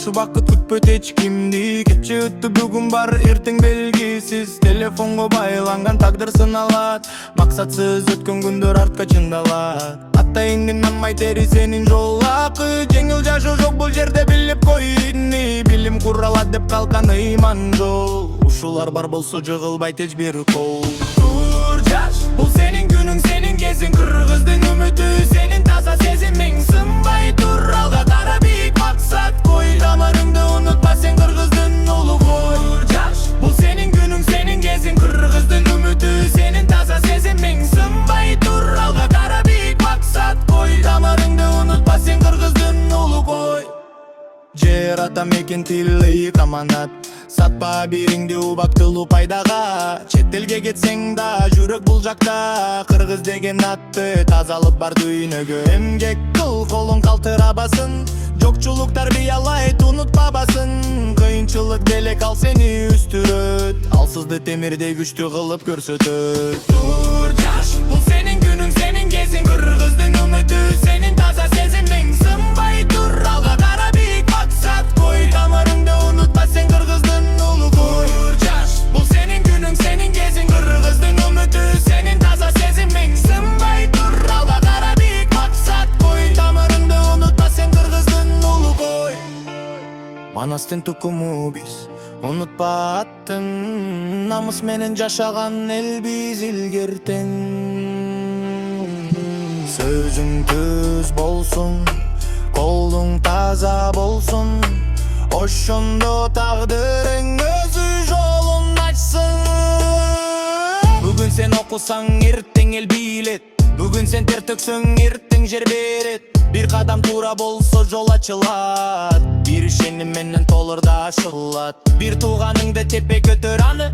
Жакшы убакыт күтпөт эч кимди. Кече өттү бүгүн бар эртең белгисиз. Телефонго байланган тагдыр сыналат. Максатсыз өткөн күндөр артка чындалат. Атайыңдын нанмай тери сенин жол акы. Жеңил жашоо жок бул жерде билип кой. Билим куралат деп калкан ыйман жол. Ушулар бар болсо жыгылбайт эч бир кол. Тур жаш, бул сенин күнүң, сенин кезиң. Кыргыздын үмүтү, сенин таза сезимиң. Сынбай тур, алга кара бийик максат кой. Тамырыңды унутпа, сен кыргыздын улу кой. Тур жаш, бул сенин күнүң, сенин кезиң. Кыргыздын үмүтү, сенин таза сезимиң. Сынбай тур, алга кара бийик максат кой. Тамырыңды унутпа, сен кыргыздын улу кой. Жер ата мекен тилей каманат. Сатпа бириңди убактылуу пайдага. Чет элге кетсең да жүрөк бул жакта. Кыргыз деген атты тазалып бар дүйнөгө. Эмгек кыл, колуң калтырабасын. Жокчулук тарбиялайт, унутпабасын. Кыйынчылык делек ал сени үстүрөт. Алсызды темирдей күчтүү кылып көрсөтөт. Тур жаш, бул сенин күнүң, сенин кезиң. Кыргыздын үмүтү, сенин таза сезимиң. Сынбай тур, алга кара бийик максат кой. Тамырыңды унутпа, сен кыргыздын улу кой. Тур жаш, бул сенин күнүң, сенин кезиң. Кыргыздын үмүтү, сенин таза сезимиң. Сынбай тур, алга кара бийик максат кой. Тамырыңды унутпа, сен кыргыздын улу кой. Манастын тукуму биз, унутпа аттың. Намыс менен жашаган эл биз илгертен. Сөзүң түз болсун, колуң таза болсун. Ошондо тагдырың өзү жолун ачсын. Бүгүн сен окусаң, эртең эл бийлет. Бүгүн сен тер төксөң, эртең жер берет. Бир кадам туура болсо жол ачылат. Бир ишеним менен толурда ашылат. Бир тууганыңды тепе көтөр аны.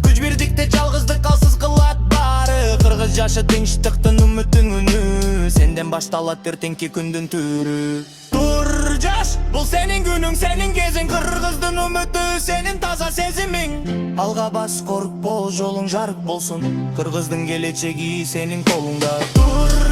Күч бирдикте жалгыздык алсыз кылат баары. Кыргыз жашы тынчтыктын үмүттүн үнү. Сенден башталат эртеңки күндүн түрү. Тур жаш, бул сенин күнүң, сенин кезиң. Кыргыздын үмүтү, сенин таза сезимиң. Алга бас, коркпо, жолуң жарык болсун. Кыргыздын келечеги сенин колуңда. Тур